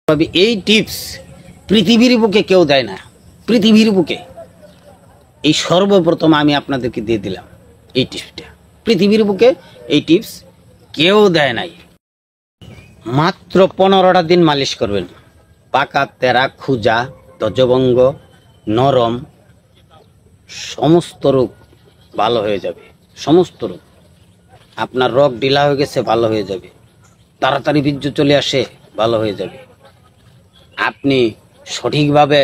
তবে এই টিপস পৃথিবীর বুকে কেউ দেয় না। পৃথিবীর বুকে এই সর্বপ্রথম আমি আপনাদেরকে দিয়ে দিলাম এই টিপসটা। পৃথিবীর বুকে এই টিপস কেউ দেয় নাই। মাত্র 15টা দিন মালিশ করবেন। পাকা, তেরা, খুজা, ধ্বজভঙ্গ, নরম, সমস্ত রোগ ভালো হয়ে যাবে। সমস্ত রোগ, আপনার রগ ঢিলা হয়ে গেছে ভালো হয়ে যাবে, তাড়াতাড়ি বীর্য চলে আসে ভালো হয়ে যাবে, আপনি সঠিকভাবে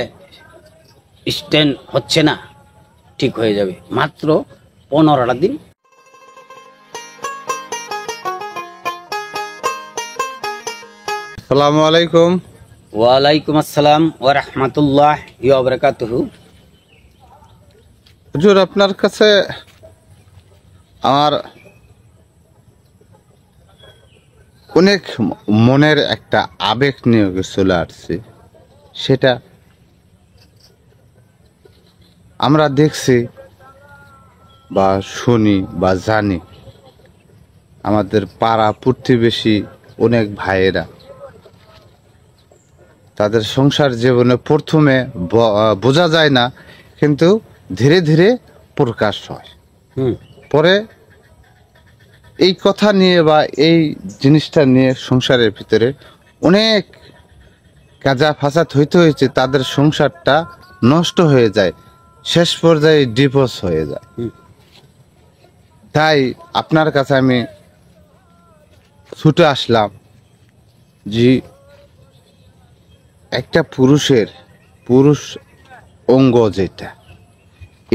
স্ট্যান্ড হচ্ছে না ঠিক হয়ে যাবে। মাত্র 15টা দিন। আসসালামু আলাইকুম। ওয়ালাইকুম আসসালাম ওয়া রাহমাতুল্লাহি ওয়া বারাকাতুহু। হুজুর, আপনার কাছে আমার অনেক মনের একটা আবেগ নিয়ে চলে আসছে। সেটা আমরা দেখছি বা শুনি বা জানি, আমাদের পাড়া প্রতিবেশী অনেক ভাইয়েরা তাদের সংসার জীবনে প্রথমে বোঝা যায় না, কিন্তু ধীরে ধীরে প্রকাশ হয়। পরে এই কথা নিয়ে বা এই জিনিসটা নিয়ে সংসারের ভিতরে অনেক কাজা ফাসাদ হইতে হয়েছে, তাদের সংসারটা নষ্ট হয়ে যায়, শেষ পর্যায়ে ডিভোর্স হয়ে যায়। তাই আপনার কাছে আমি ছুটে আসলাম যে একটা পুরুষ অঙ্গ যেটা,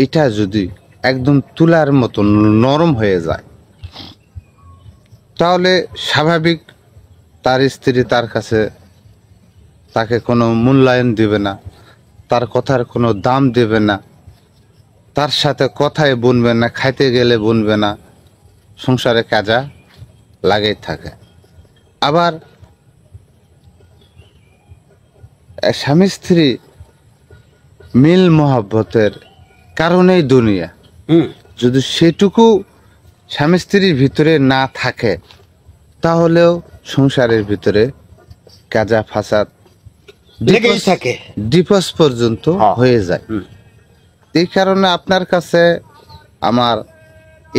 এটা যদি একদম তুলার মতো নরম হয়ে যায়, তাহলে স্বাভাবিক তার স্ত্রী তার কাছে তাকে কোনো মূল্যায়ন দেবে না, তার কথার কোনো দাম দেবে না, তার সাথে কথায় বনবে না, খাইতে গেলে বনবে না, সংসারে কাজা লাগেই থাকে। আবার স্বামী স্ত্রী মিল মহব্বতের কারণেই দুনিয়া। যদি সেটুকু স্বামী স্ত্রীর ভিতরে না থাকে, তাহলেও সংসারের ভিতরে কাজা ফাসাদ লেগেই থাকে, ডিভোর্স পর্যন্ত হয়ে যায়। এই কারণে আপনার কাছে আমার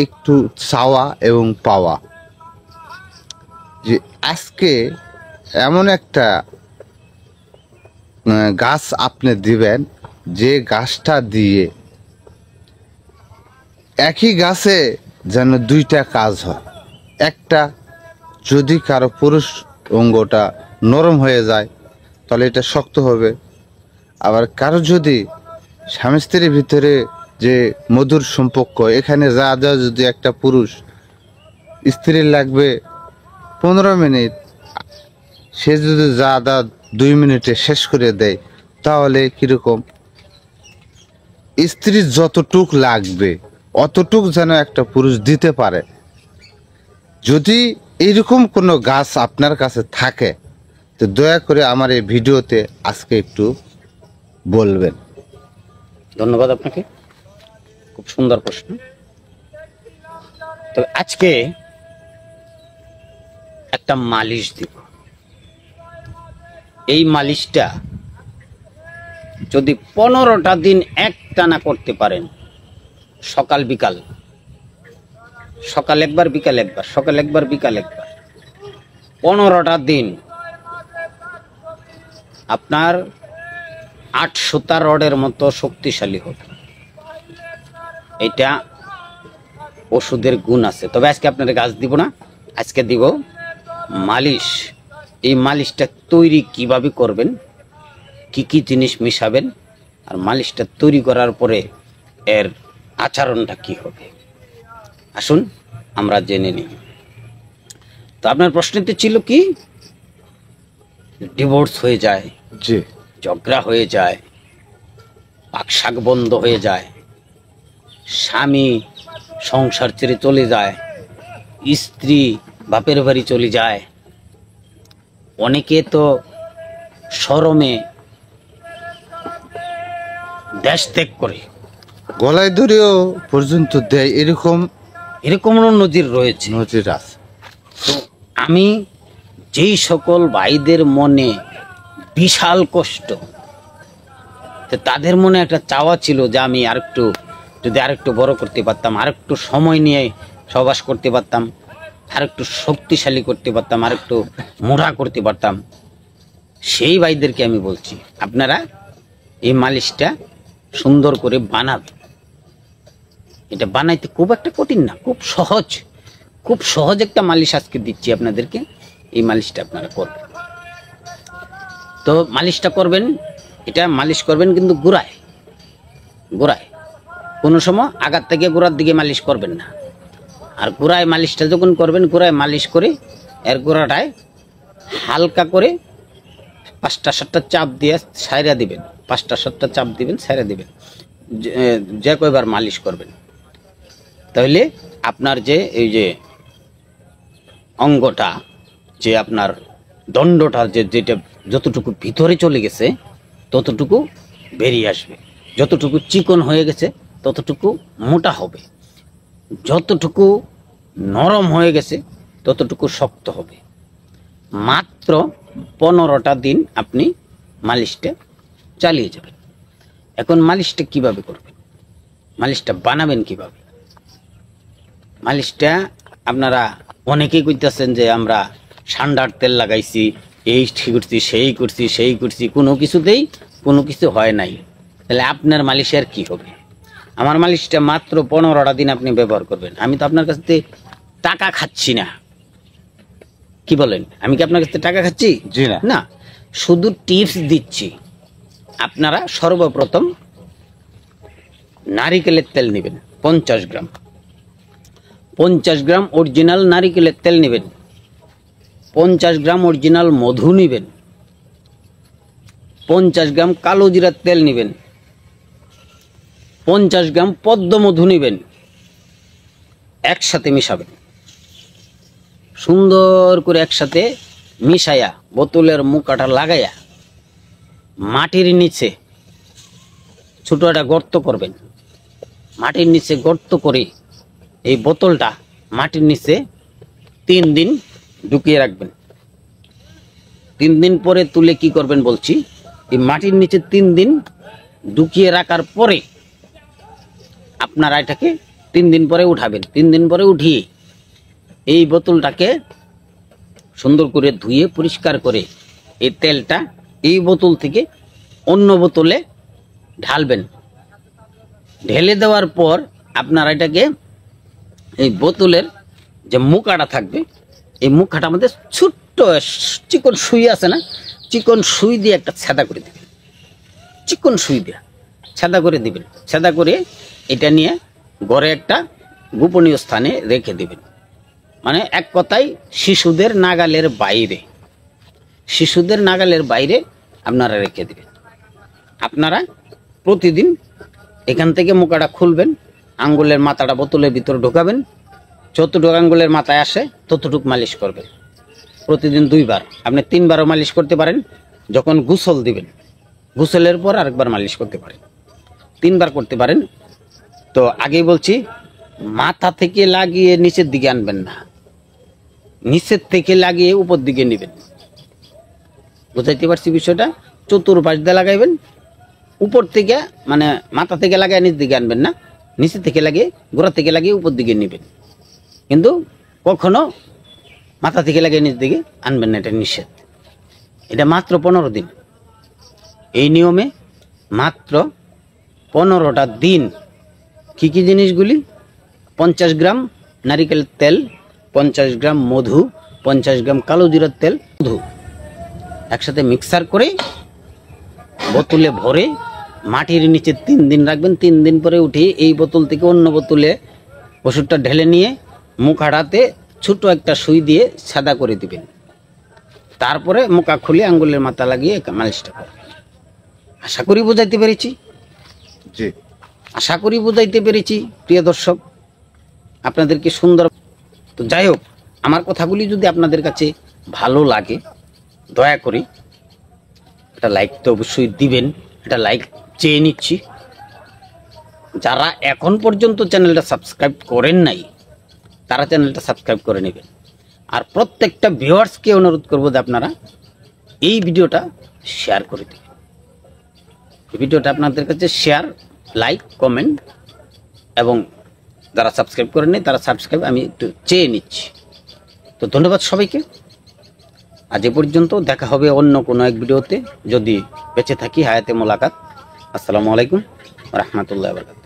একটু চাওয়া এবং পাওয়া যে আজকে এমন একটা গাছ আপনি দিবেন, যে গাছটা দিয়ে একই গাছে যেন দুইটা কাজ হয়। একটা, যদি কারো পুরুষ অঙ্গটা নরম হয়ে যায় তাহলে এটা শক্ত হবে। আবার কারো যদি স্বামী স্ত্রীর ভিতরে যে মধুর সম্পর্ক, এখানে যা যা যদি একটা পুরুষ স্ত্রীর লাগবে 15 মিনিট, সে যদি যা 2 মিনিটে শেষ করে দেয়, তাহলে কিরকম স্ত্রীর যতটুক লাগবে অতটুক যেন একটা পুরুষ দিতে পারে। যদি এইরকম কোনো গাছ আপনার কাছে থাকে, তো দয়া করে আমার এই ভিডিওতে আজকে একটু বলবেন। ধন্যবাদ আপনাকে, খুব সুন্দর প্রশ্ন। তবে আজকে একটা মালিশ দিব। এই মালিশটা যদি 15টা দিন একটানা করতে পারেন, সকাল বিকাল, সকাল একবার বিকাল একবার, সকাল একবার বিকাল একবার, 15টা দিন, আপনার 800টা রডের মতো শক্তিশালী হবে। এটা ওষুধের গুণ আছে। তবে আজকে আপনাদের গাছ দিব না, আজকে দিব মালিশ। এই মালিশটা তৈরি কিভাবে করবেন, কি কি জিনিস মিশাবেন, আর মালিশটা তৈরি করার পরে এর আচরণটা কি হবে, আসুন আমরা জেনে নিই। তো আপনার প্রশ্নটি ছিল কি, ডিভোর্স হয়ে যায়, জি, ঝগড়া হয়ে যায়, পাকশাক বন্ধ হয়ে যায়, স্বামী সংসার ছেড়ে চলে যায়, স্ত্রী বাপের বাড়ি চলে যায়, অনেকে তো শরমে দেশ ত্যাগ করে, গলায় ধরেও পর্যন্ত দেয়, এরকম নজির রয়েছে। নজির আছে। তো আমি যেই সকল ভাইদের মনে বিশাল কষ্ট। তো তাদের মনে একটা চাওয়া ছিল যে আমি আরেকটু যদি আরেকটু বড় করতে পারতাম, আরেকটু সময় নিয়ে সহবাস করতে পারতাম, আরেকটু শক্তিশালী করতে পারতাম, আরেকটু মোটা করতে পারতাম। সেই ভাইদেরকে আমি বলছি আপনারা এই মালিশটা সুন্দর করে বানাবেন। এটা বানাইতে খুব একটা কঠিন না, খুব সহজ একটা মালিশ আজকে দিচ্ছি আপনাদেরকে। এই মালিশটা আপনারা করবেন। তো মালিশটা করবেন, এটা মালিশ করবেন কিন্তু গোড়ায়, কোনো সময় আগার থেকে গোড়ার দিকে মালিশ করবেন না। আর গোড়ায় মালিশটা যখন করবেন, গোড়ায় মালিশ করে এর গোড়াটায় হালকা করে 5টা-7টা চাপ দিয়ে ছাইরা দিবেন, 5টা-7টা চাপ দিবেন, ছাইরা দিবেন, যে কয়বার মালিশ করবেন। তাহলে আপনার যে এই যে অঙ্গটা, যে আপনার দণ্ডটা যেটা যতটুকু ভিতরে চলে গেছে ততটুকু বেরিয়ে আসবে, যতটুকু চিকন হয়ে গেছে ততটুকু মোটা হবে, যতটুকু নরম হয়ে গেছে ততটুকু শক্ত হবে। মাত্র 15টা দিন আপনি মালিশটা চালিয়ে যাবেন। এখন মালিশটা কিভাবে করবেন, মালিশটা বানাবেন কিভাবে? মালিশটা আপনারা অনেকেই কইতেছেন যে আমরা ঠান্ডার তেল লাগাইছি, এই করছি, সেই করছি, কোনো কিছুতেই কোনো কিছু হয় নাই। তাহলে আপনার মালিশের কি হবে? আমার মালিশটা মাত্র 15টা দিন আপনি ব্যবহার করবেন। আমি তো আপনার কাছ থেকে টাকা খাচ্ছি না, কি বলেন? আমি কি আপনার কাছ থেকে টাকা খাচ্ছি? জি না, না, শুধু টিপস দিচ্ছি। আপনারা সর্বপ্রথম নারিকেলের তেল নেবেন 50 গ্রাম, 50 গ্রাম অরিজিনাল নারিকেলের তেল নেবেন, 50 গ্রাম অরিজিনাল মধু নেবেন, 50 গ্রাম কালো জিরার তেল নেবেন, 50 গ্রাম পদ্ম মধু নেবেন। একসাথে মিশাবেন, সুন্দর করে একসাথে মিশাইয়া বোতলের মুখটা লাগাইয়া মাটির নিচে ছোট একটা গর্ত করবেন। মাটির নিচে গর্ত করে এই বোতলটা মাটির নিচে 3 দিন ঢুকিয়ে রাখবেন। 3 দিন পরে তুলে কি করবেন বলছি। এই মাটির নিচে 3 দিন ঢুকিয়ে রাখার পরে আপনারা এটাকে 3 দিন পরে উঠাবেন। 3 দিন পরে উঠিয়ে এই বোতলটাকে সুন্দর করে ধুয়ে পরিষ্কার করে এই তেলটা এই বোতল থেকে অন্য বোতলে ঢালবেন। ঢেলে দেওয়ার পর আপনারা এটাকে এই বোতলের যে মুখাটা থাকবে, এই মুখাটার মধ্যে ছোট্ট চিকন সুই আছে না, চিকন সুই দিয়ে একটা ছেদা করে দিবেন, চিকন সুই দিয়ে ছেদা করে দিবেন। ছেদা করে এটা নিয়ে ঘরে একটা গোপনীয় স্থানে রেখে দিবেন। মানে এক কথায় শিশুদের নাগালের বাইরে, শিশুদের নাগালের বাইরে আপনারা রেখে দিবেন। আপনারা প্রতিদিন এখান থেকে মুখাটা খুলবেন, আঙ্গুলের মাথাটা বোতলের ভিতরে ঢোকাবেন, যতটুকু আঙ্গুলের মাথায় আসে ততটুকু মালিশ করবেন। প্রতিদিন 2 বার, আপনি 3 বারও মালিশ করতে পারেন। যখন গোসল দিবেন, গোসলের পর আরেকবার মালিশ করতে পারেন, 3 বার করতে পারেন। তো আগেই বলছি, মাথা থেকে লাগিয়ে নিচের দিকে আনবেন না, নিচের থেকে লাগিয়ে উপর দিকে নেবেন। বুঝাইতে পারছি বিষয়টা? চতুর্পাশ দিয়ে লাগাইবেন, উপর থেকে মানে মাথা থেকে লাগাই নিচ দিকে আনবেন না, নিচে থেকে লাগিয়ে গোড়া থেকে লাগিয়ে উপর দিকে নেবেন। কিন্তু কখনো মাথা থেকে লাগিয়ে নিচ দিকে আনবেন না, এটা নিষেধ। এটা মাত্র 15 দিন। এই নিয়মে মাত্র 15টা দিন কি কি জিনিসগুলি? 50 গ্রাম নারিকেল তেল, 50 গ্রাম মধু, 50 গ্রাম কালো জিরার তেল, মধু একসাথে মিক্সার করে বোতলে ভরে মাটির নিচে 3 দিন রাখবেন। 3 দিন পরে উঠিয়ে এই বোতল থেকে অন্য বোতলে ওষুধটা ঢেলে নিয়ে মুখ হাঁটাতে ছোট একটা সুই দিয়ে সাদা করে দিবেন। তারপরে মুখা খুলে আঙ্গুলের মাথা লাগিয়ে মালিশটা করবেন। আশা করি বুঝাইতে পেরেছি। জি, আশা করি বুঝাইতে পেরেছি প্রিয় দর্শক, আপনাদেরকে সুন্দর। তো যাই হোক, আমার কথাগুলি যদি আপনাদের কাছে ভালো লাগে দয়া করে একটা লাইক তো অবশ্যই দিবেন। একটা লাইক চেয়ে নিচ্ছি। যারা এখন পর্যন্ত চ্যানেলটা সাবস্ক্রাইব করেন নাই তারা চ্যানেলটা সাবস্ক্রাইব করে নেবেন। আর প্রত্যেকটা ভিউয়ার্সকে অনুরোধ করবো যে আপনারা এই ভিডিওটা শেয়ার করে দেবেন। এই ভিডিওটা আপনাদের কাছে শেয়ার, লাইক, কমেন্ট, এবং যারা সাবস্ক্রাইব করেননি তারা সাবস্ক্রাইব আমি একটু চেয়ে নিচ্ছি। তো ধন্যবাদ সবাইকে। আজ এ পর্যন্ত, দেখা হবে অন্য কোনো এক ভিডিওতে যদি বেঁচে থাকি, হায়াতে মোলাকাত। আসসালামু আলাইকুম ওয়া রাহমাতুল্লাহি ওয়া বারাকাতুহু।